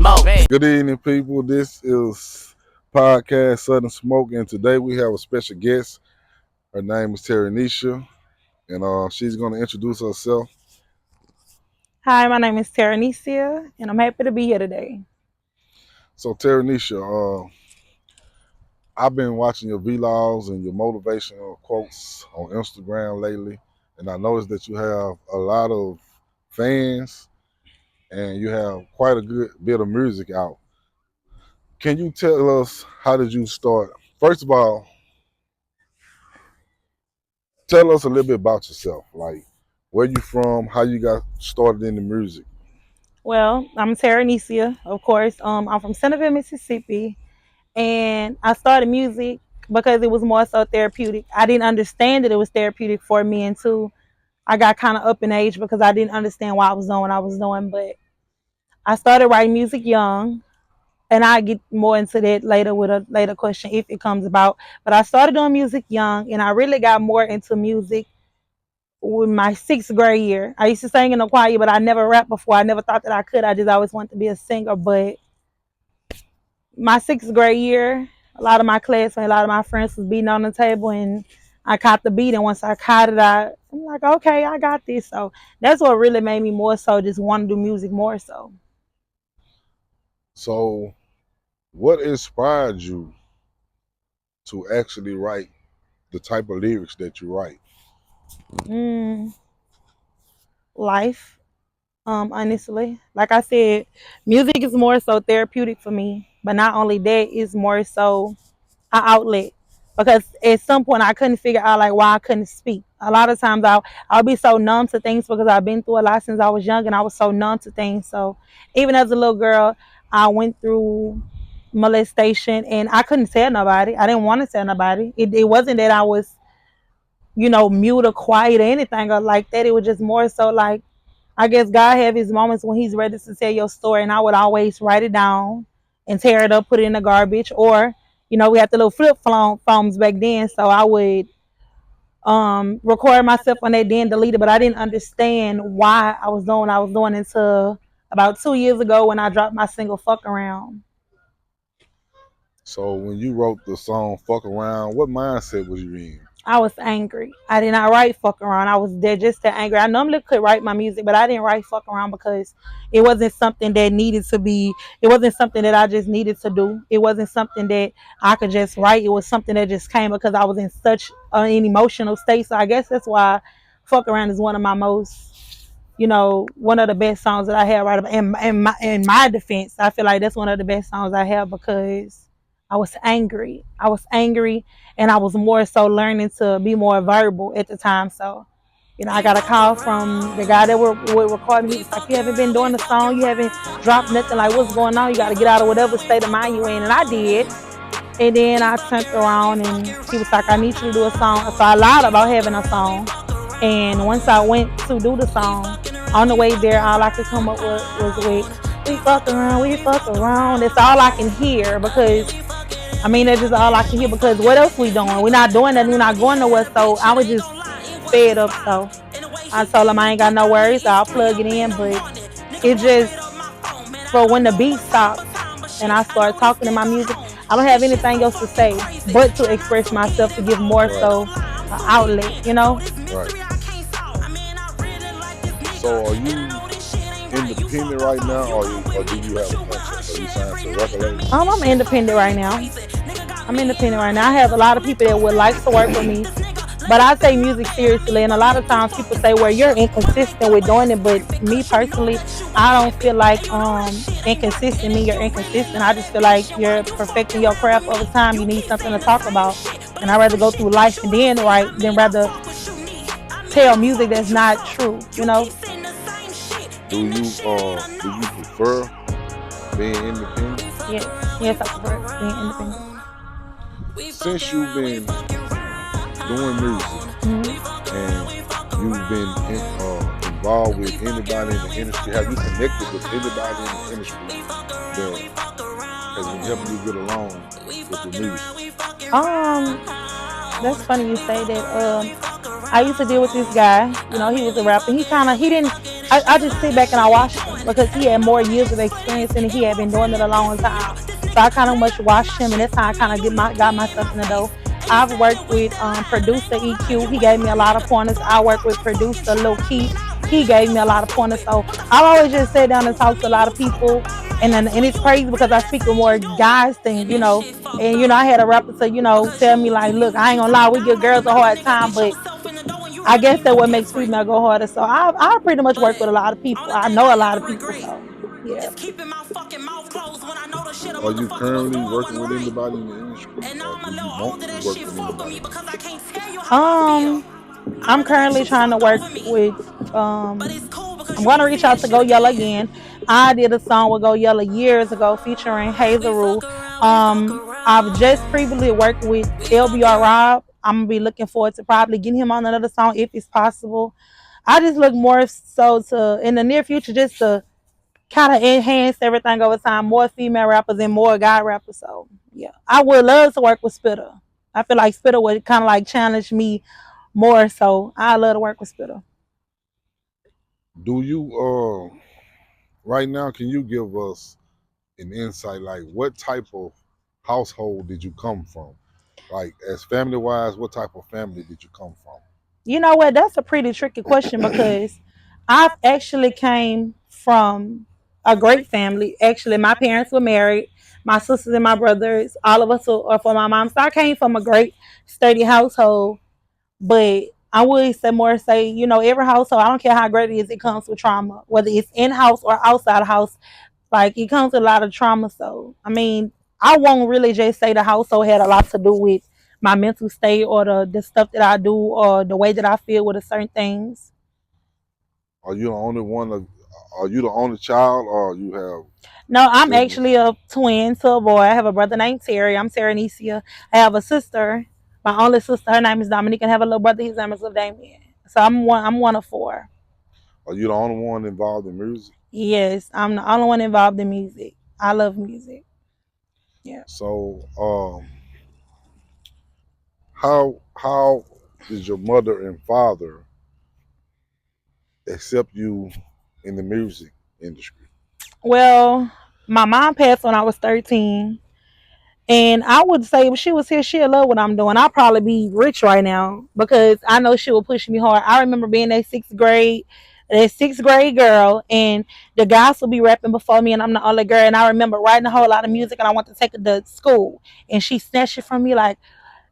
smoke. Good evening, people. This is podcast Southern Smoke, and today we have a special guest. Her name is Terrinecia, and she's going to introduce herself. Hi, my name is Terrinecia, and I'm happy to be here today. So, Terrinecia, I've been watching your vlogs and your motivational quotes on Instagram lately, and I noticed that you have a lot of fans, and you have quite a good bit of music out. Can you tell us how did you start? First of all, tell us a little bit about yourself, like where you from, how you got started in the music. Well, I'm Terrinecia, of course. I'm from Centerville, Mississippi, and I started music because it was more so therapeutic. I didn't understand that it was therapeutic for me until I got kind of up in age because I didn't understand why I was doing what I was doing. But I started writing music young, and I get more into that later with a later question if it comes about. But I started doing music young, and I really got more into music with my sixth grade year. I used to sing in the choir, but I never rapped before. I never thought that I could. I just always wanted to be a singer. But my sixth grade year, a lot of my classmates, a lot of my friends was beating on the table, and I caught the beat. And once I caught it, I'm like, okay, I got this. So that's what really made me more so just want to do music more so. So, what inspired you to actually write the type of lyrics that you write? Life. Honestly, like I said, music is more so therapeutic for me, but not only that, it's more so an outlet, because at some point I couldn't figure out like why I couldn't speak. A lot of times I'll be so numb to things because I've been through a lot since I was young, and I was so numb to things. So even as a little girl, I went through molestation, and I couldn't tell nobody. I didn't want to tell nobody. It wasn't that I was, mute or quiet or anything or like that. It was just more so like, I guess God have his moments when he's ready to tell your story, and I would always write it down and tear it up, put it in the garbage, or we had the little flip phones back then, so I would record myself on that, then delete it. But I didn't understand why I was doing what I was doing until about 2 years ago when I dropped my single "Fuck Around." So, when you wrote the song "Fuck Around," what mindset was you in? I was angry. I did not write "Fuck Around." I was there just that angry. I normally could write my music, but I didn't write "Fuck Around" because it wasn't something that needed to be. It wasn't something that I just needed to do. It wasn't something that I could just write. It was something that just came because I was in such an emotional state. So I guess that's why "Fuck Around" is one of my most, one of the best songs that I have right. In my defense, I feel like that's one of the best songs I have because I was angry. I was angry, and I was more so learning to be more verbal at the time. So, I got a call from the guy that would record me. He was like, "You haven't been doing the song. You haven't dropped nothing. Like, what's going on? You got to get out of whatever state of mind you in." And I did. And then I turned around, and he was like, "I need you to do a song." So I lied about having a song. And once I went to do the song, on the way there, all I could come up with was "We fuck around, we fuck around." That's all I can hear because that's just all I can hear because what else we doing? We're not doing nothing. We're not going nowhere. So I was just fed up. So I told him I ain't got no worries. I'll plug it in. But it just, for when the beat stops and I start talking in my music, I don't have anything else to say but to express myself, to give more so an outlet. Right. So, are you independent right now, or do you have a contract? Are you signed to a record label? I'm independent right now. I have a lot of people that would like to work with me, but I take music seriously. And a lot of times people say, "Well, you're inconsistent with doing it," but me personally, I don't feel like inconsistent mean you're inconsistent. I just feel like you're perfecting your craft over time. You need something to talk about, and I'd rather go through life and then write than rather tell music that's not true. Do you prefer being independent? Yes, I prefer being independent. Since you've been doing music and you've been involved with anybody in the industry, have you connected with anybody in the industry that has been helping you get along with the music? That's funny you say that. I used to deal with this guy. He was a rapper. He didn't I just sit back and I watched him because he had more years of experience and he had been doing it a long time. So I kind of much watched him, and that's how I kind of got myself in the door. I've worked with producer EQ. He gave me a lot of pointers. I worked with producer Lil Keith. He gave me a lot of pointers. So I always just sit down and talk to a lot of people, and it's crazy because I speak with more guys than And I had a rapper to tell me like, look, I ain't gonna lie, we give girls a hard time, but I guess that what makes female go harder. So I pretty much work with a lot of people. I know a lot of people. So yeah. Are you currently working with anybody in the industry, or do you want to work with anybody in the industry? Um, I'm currently trying to work with I'm gonna reach out to Go Yellow again. I did a song with Go Yellow years ago featuring Hazel. I've just previously worked with LBR Rob. I'm gonna be looking forward to probably getting him on another song if it's possible. I just look more so to in the near future just to kind of enhance everything over time, more female rappers and more guy rappers. So yeah, I would love to work with Spitter. I feel like Spitter would kind of like challenge me more. So I love to work with Spitter. Do you right now? Can you give us an insight, like what type of household did you come from? Like as family wise, what type of family did you come from? You know what? That's a pretty tricky question because I've actually came from a great family. Actually, my parents were married. My sisters and my brothers, all of us are from my mom. So I came from a great, sturdy household. But I would say, every household, I don't care how great it is, it comes with trauma, whether it's in house or outside the house. Like it comes with a lot of trauma. So I mean, I won't really just say the household had a lot to do with my mental state or the stuff that I do or the way that I feel with certain things. Are you the only one? Are you the only child, or you have No, I'm siblings? actually a twin to a boy. I have a brother named Terry. I'm Terrinecia. I have a sister. My only sister, her name is Dominique, and I have a little brother. His name is Damien. So I'm one. I'm one of four. Are you the only one involved in music? Yes, I'm the only one involved in music. I love music. Yeah. So, how did your mother and father accept you in the music industry? Well, my mom passed when I was 13. And I would say if she was here, she'd love what I'm doing. I'll probably be rich right now because I know she will push me hard. I remember being that sixth grade girl, and the guys will be rapping before me, and I'm the only girl. And I remember writing a whole lot of music, and I want to take it to school. And she snatched it from me like,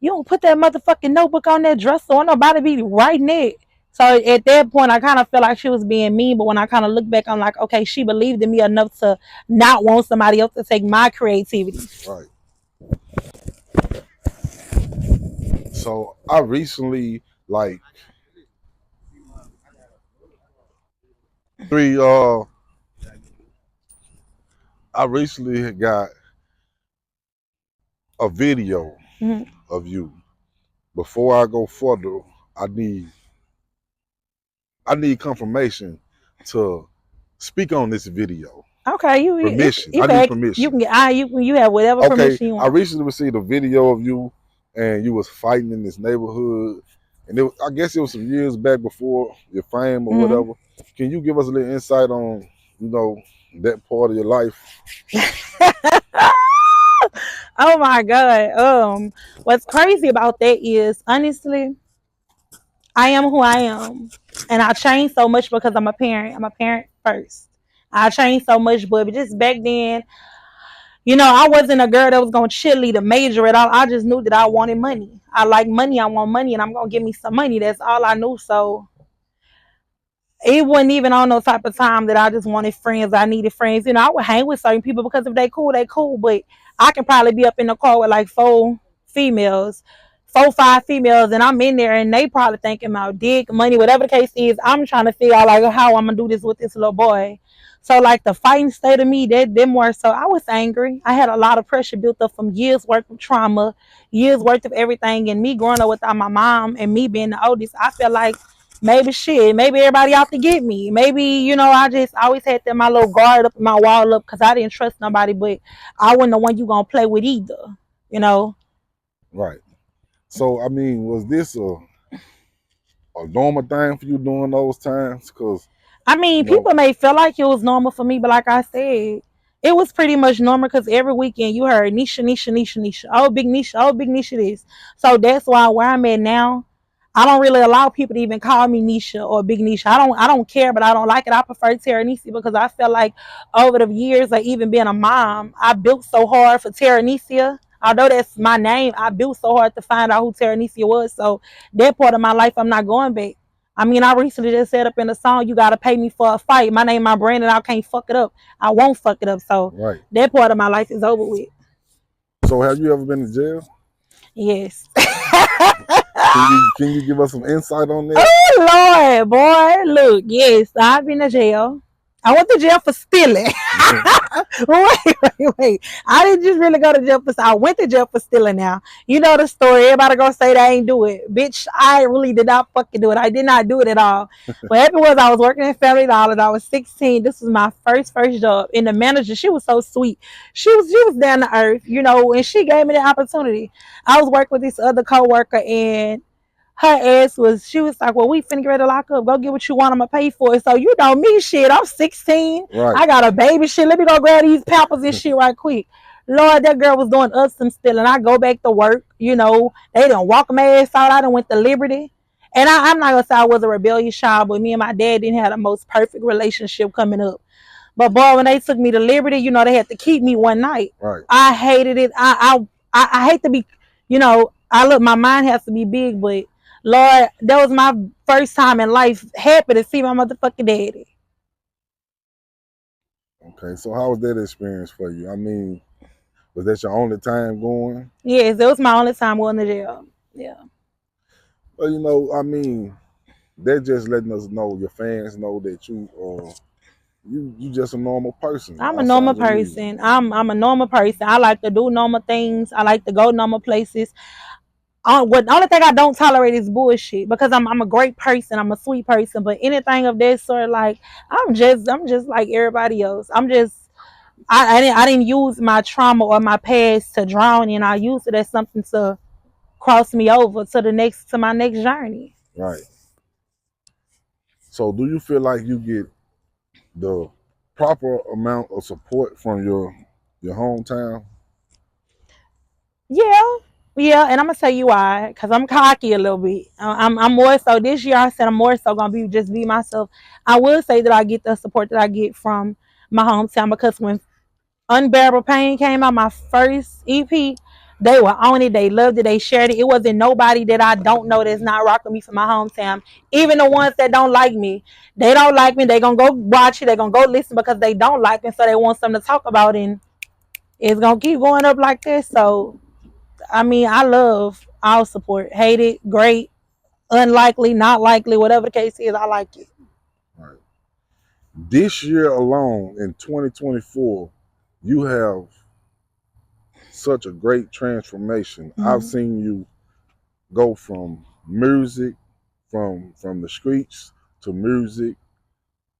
you don't put that motherfucking notebook on that dresser. Or nobody be writing it. So at that point, I kind of felt like she was being mean. But when I kind of look back, I'm like, okay, she believed in me enough to not want somebody else to take my creativity. Right. So I recently, like three, I recently got a video Mm-hmm. of you. Before I go further, I need I need confirmation to speak on this video. Okay, Permission. you I need can you permission. can get you have whatever Okay, permission you I want. recently received a video of you, and you was fighting in this neighborhood, and I guess it was some years back before your fame or Hmm. whatever. Can you give us a little insight on that part of your life? Oh my god. What's crazy about that is honestly, I am who I am, and I changed so much because I'm a parent. I'm a parent first. I changed so much, but just back then, I wasn't a girl that was gonna cheerlead a major at all. I just knew that I wanted money. I like money. I want money, and I'm gonna give me some money. That's all I knew. So it wasn't even on no type of time that I just wanted friends. I needed friends. I would hang with certain people because if they cool, they cool. But I can probably be up in the car with like females, 5 females, and I'm in there and they probably thinking about dick, money, whatever the case is. I'm trying to figure out like how I'm gonna do this with this little boy. So like the fighting state of me, that more so I was angry. I had a lot of pressure built up from years worth of trauma, years worth of everything, and me growing up without my mom and me being the oldest, I felt like maybe everybody out to get me. Maybe, I just always had that my little guard up, my wall up because I didn't trust nobody, but I wasn't the one you gonna play with either, you know. Right. So I mean, was this a normal thing for you during those times? Because I mean, You know, people may feel like it was normal for me, but like I said, it was pretty much normal because every weekend you heard Nisha, Nisha, Nisha, Nisha. Oh, big Nisha this. So that's why where I'm at now, I don't really allow people to even call me Nisha or Big Nisha. I don't care, but I don't like it. I prefer Terrinecia because I feel like over the years of even being a mom, I built so hard for Terrinecia. Although that's my name, I built so hard to find out who Terrinecia was. So that part of my life, I'm not going back. I mean, I recently just said up in the song, you gotta pay me for a fight. My name, my brand, and I can't fuck it up. I won't fuck it up. So right. that part of my life is over with. So have you ever been to jail? Yes. Can you give us some insight on that? Oh Lord, boy, look, yes, I've been to jail. I went to jail for stealing. Wait. I didn't just really go to jail for. I went to jail for stealing. Now you know the story. Everybody gonna say they ain't do it, bitch. I really did not fucking do it. I did not do it at all. What happened was I was working at Family Dollar. I was 16. This was my first job. And the manager, she was so sweet. She was down to earth, you know, and she gave me the opportunity. I was working with this other coworker and her ass was, she was like, well, we finna get ready to lock up. Go get what you want. I'm gonna pay for it. So you know me, shit. I'm 16. Right. I got a baby, shit. Let me go grab these pampers and shit right quick. Lord, that girl was doing us some stealing. I go back to work. You know, they done walk my ass out. I done went to Liberty. And I'm not gonna say I was a rebellious child, but me and my dad didn't have the most perfect relationship coming up. But boy, when they took me to Liberty, you know, they had to keep me one night. Right. I hated it. I hate to be, you know, I look, my mind has to be big, but Lord, that was my first time in life happy to see my motherfucking daddy. Okay. So how was that experience for you? I mean, was that your only time going? Yes, that was my only time going to jail. Yeah. Well, you know, I mean, they're just letting us know, your fans know that you just a normal person I'm a outside normal of the music. person. I'm a normal person. I like to do normal things. I like to go normal places. What the only thing I don't tolerate is bullshit because I'm a great person. I'm a sweet person, but anything of that sort, like I'm just like everybody else. I didn't use my trauma or my past to drown in. I used it as something to cross me over to my next journey. Right. So do you feel like you get the proper amount of support from your hometown? Yeah, yeah, and I'm gonna tell you why, cause I'm cocky a little bit. I'm more so this year. I said I'm more so gonna be myself. I will say that I get the support that I get from my hometown because when Unbearable Pain came out, my first EP, they were on it. They loved it. They shared it. It wasn't nobody that I don't know that's not rocking me from my hometown. Even the ones that don't like me, they don't like me. They gonna go watch it. They gonna go listen because they don't like me, so they want something to talk about, and it's gonna keep going up like this. So I mean, I love all support. Hate it, great, unlikely, not likely, whatever the case is, I like it. Right. This year alone in 2024, you have such a great transformation. I've Mm-hmm. seen you go from music, from the streets to music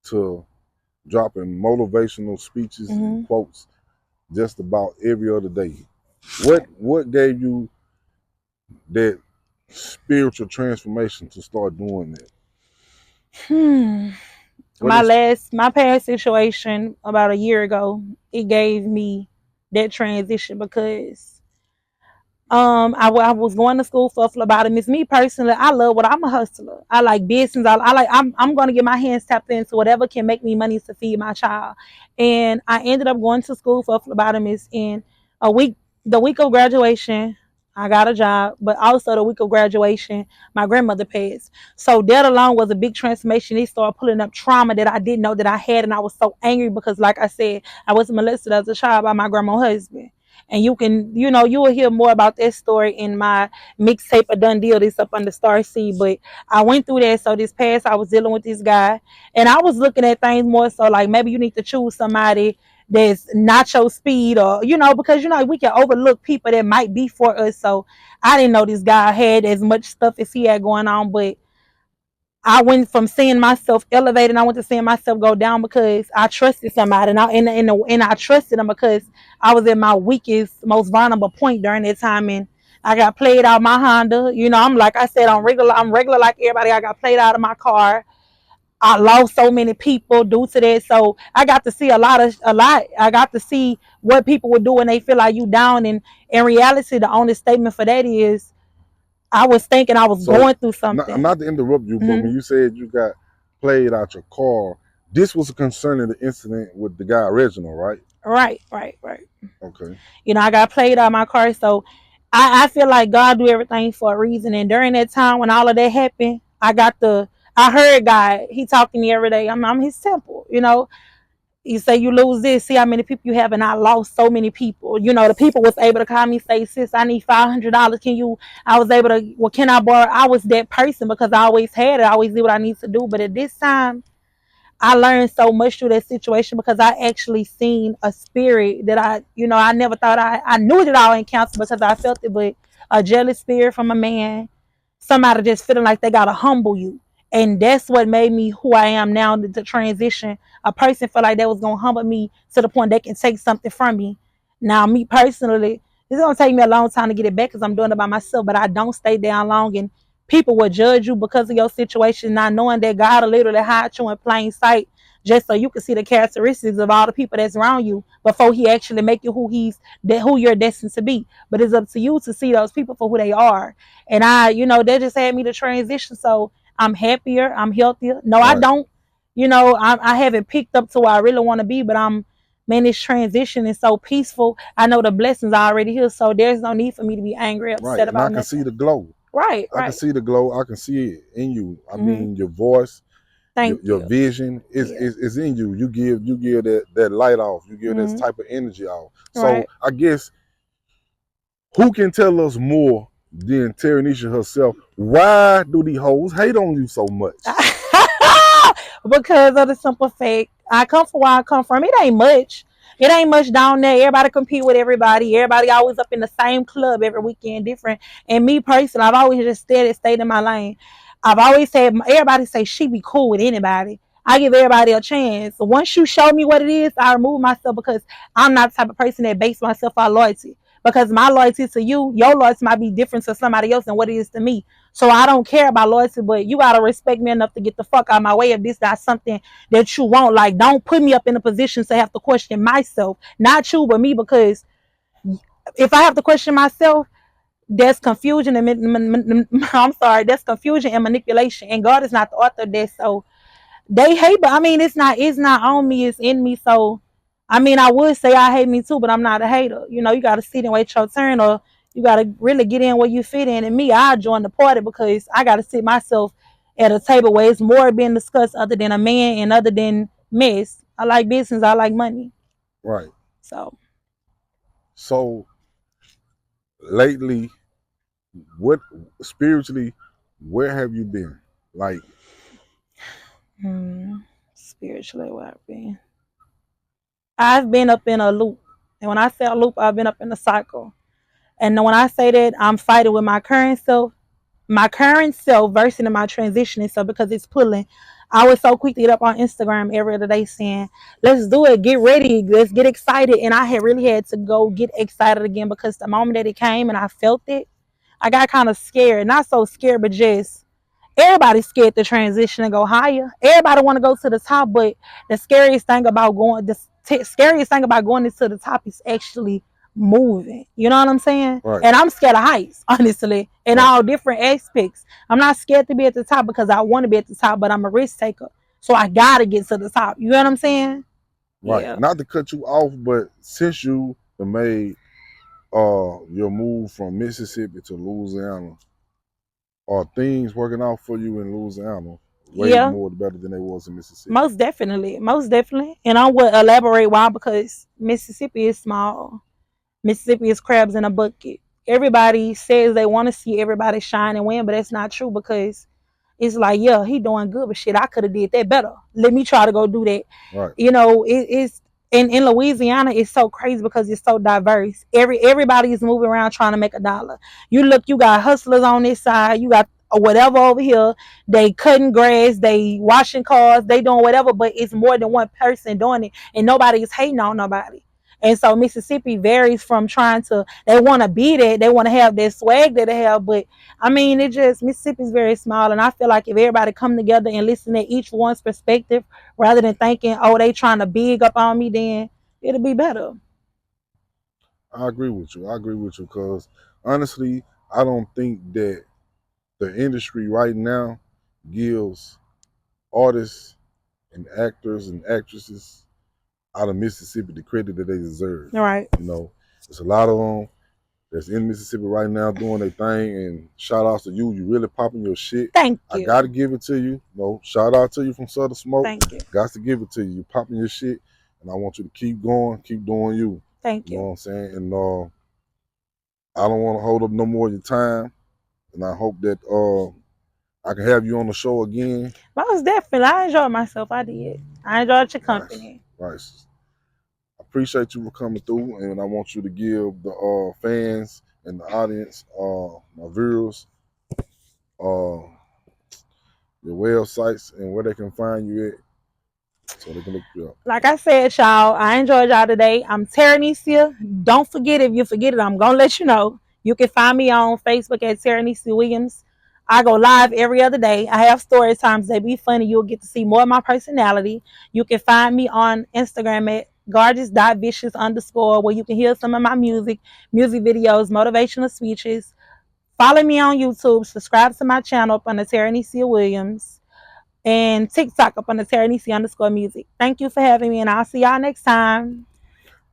to dropping motivational speeches and Mm-hmm. quotes just about every other day. What gave you that spiritual transformation to start doing that? Hmm. What is My past situation about a year ago, it gave me that transition because I was going to school for phlebotomist. Me personally, I love what I'm a hustler. I like business. I'm going to get my hands tapped into whatever can make me money to feed my child. And I ended up going to school for phlebotomist in a week. The week of graduation, I got a job, but also the week of graduation, my grandmother passed. So that alone was a big transformation. It started pulling up trauma that I didn't know that I had, and I was so angry because, like I said, I was molested as a child by my grandma's husband. And you can, you know, you will hear more about that story in my mixtape, A Done Deal, this up under Star Seed. But I went through that. So this past, I was dealing with this guy, and I was looking at things more so like maybe you need to choose somebody that's not your speed, or you know, because you know we can overlook people that might be for us. So I didn't know this guy had as much stuff as he had going on, but I went from seeing myself elevated, I went to seeing myself go down because I trusted somebody, and I trusted him because I was at my weakest, most vulnerable point during that time, and I got played out my Honda. You know, I'm like I said, I'm regular like everybody. I got played out of my car. I lost so many people due to that. So I got to see a lot. I got to see what people would do when they feel like you down. And in reality, the only statement for that is I was thinking I was So, going through something. not to interrupt you, but Hmm. when you said you got played out your car, this was concerning the incident with the guy Reginald, right? Right, right, right. Okay. I got played out my car. So I feel like God do everything for a reason. And during that time when all of that happened, I heard God. He talked to me every day. I'm his temple. You say you lose this, see how many people you have, and I lost so many people. The people was able to call me, say, sis, I need $500. Can you? I was able to. Well, can I borrow? I was that person because I always had it. I always did what I need to do. But at this time, I learned so much through that situation because I actually seen a spirit that I never thought I knew that I encountered because I felt it, but a jealous spirit from a man, somebody just feeling like they gotta humble you. And that's what made me who I am now, the transition. A person felt like that was gonna humble me to the point they can take something from me. Now, me personally, it's gonna take me a long time to get it back because I'm doing it by myself, but I don't stay down long and people will judge you because of your situation, not knowing that God will literally hide you in plain sight just so you can see the characteristics of all the people that's around you before he actually make you who you're destined to be. But it's up to you to see those people for who they are. And they just had me to transition. So I'm happier, I'm healthier. No, I Right. don't. I haven't picked up to where I really want to be, but man, this transition is so peaceful. I know the blessings are already here, so there's no need for me to be angry, Right. upset And I about can see nothing. the glow. Right, I can right. see the glow. I can see it in you. I Hmm. mean, your voice, Thank your you. vision Yeah. is in you. You give that light off. You give that Hmm. type of energy off. So Right. I guess who can tell us more than Terrinecia herself? Why do the hoes hate on you so much? Because of the simple fact I come from where I come from. It ain't much. It ain't much down there. Everybody compete with everybody. Everybody always up in the same club every weekend, different. And me personally, I've always just stayed in my lane. I've always said everybody say she be cool with anybody. I give everybody a chance. Once you show me what it is, I remove myself because I'm not the type of person that base myself on loyalty. Because my loyalty to you, your loyalty might be different to somebody else than what it is to me. So I don't care about loyalty, but you gotta respect me enough to get the fuck out of my way if this not something that you want. Like, don't put me up in a position to have to question myself, not you, but me, because if I have to question myself, that's confusion and I'm sorry, that's confusion and manipulation. And God is not the author of that. So they hate, but I mean, it's not on me, it's in me. So I mean, I would say I hate me too, but I'm not a hater. You got to sit and wait your turn, or you got to really get in where you fit in. And me, I join the party because I got to sit myself at a table where it's more being discussed other than a man and other than mess. I like business, I like money. Right. So So lately, what spiritually, where have you been? Like, spiritually, what I've been up in a loop, and when I say a loop, I've been up in a cycle. And when I say that, I'm fighting with my current self versus in my transitioning self because it's pulling. I was so quick to get up on Instagram every other day saying, let's do it, get ready, let's get excited. And I had really had to go get excited again because the moment that it came and I felt it, I got kind of scared. Not so scared, but just everybody's scared to transition and go higher. Everybody want to go to the top, but the scariest thing about going into the top is actually moving. You know what I'm saying? right, And I'm scared of heights, honestly, in right, all different aspects. I'm not scared to be at the top because I want to be at the top, but I'm a risk taker, so I gotta get to the top. You know what I'm saying? right. Yeah. Not to cut you off, but since you have made your move from Mississippi to Louisiana, are things working out for you in Louisiana way Yeah. more better than they was in Mississippi? Most definitely. Most definitely. And I would elaborate why because Mississippi is small. Mississippi is crabs in a bucket. Everybody says they want to see everybody shine and win, but that's not true because it's like, yeah, he doing good, but shit, I could have did that better. Let me try to go do that. Right, It's in Louisiana. It's so crazy because it's so diverse. Everybody is moving around trying to make a dollar. You got hustlers on this side. You got whatever over here. They cutting grass. They washing cars. They doing whatever, but it's more than one person doing it, and nobody is hating on nobody. And so Mississippi varies from trying to, they want to be that, they want to have that swag that they have. But I mean, it just, Mississippi's very small. And I feel like if everybody come together and listen to each one's perspective rather than thinking, oh, they trying to big up on me, then it'll be better. I agree with you. I agree with you because honestly, I don't think that the industry right now gives artists and actors and actresses out of Mississippi the credit that they deserve. Right. You know, there's a lot of them that's in Mississippi right now doing their thing. And shout outs to you. You really popping your shit. Thank you. I gotta give it to you. No, shout out to you from Southern Smoke. Thank you. Got to give it to you. You popping your shit, and I want you to keep going, keep doing you. Thank You know you. what I'm saying? And I don't want to hold up no more of your time. And I hope that I can have you on the show again. Most definitely. I enjoyed myself. I did. I enjoyed your company. Nice. I appreciate you for coming through, and I want you to give the fans and the audience, my viewers, your websites and where they can find you at, so they can look you up. Like I said, y'all, I enjoyed y'all today. I'm Terrinecia. Don't forget, if you forget it, I'm gonna let you know. You can find me on Facebook at Terrinecia Williams. I go live every other day. I have story times. They be funny. You'll get to see more of my personality. You can find me on Instagram at gorgeous.vicious_, where you can hear some of my music videos, motivational speeches. Follow me on YouTube. Subscribe to my channel up under Terrinecia Williams. And TikTok up on the Terrinicia_music. Thank you for having me, and I'll see y'all next time.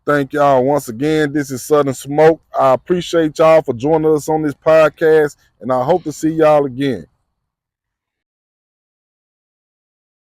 Thank y'all once again. This is Southern Smoke. I appreciate y'all for joining us on this podcast, and I hope to see y'all again.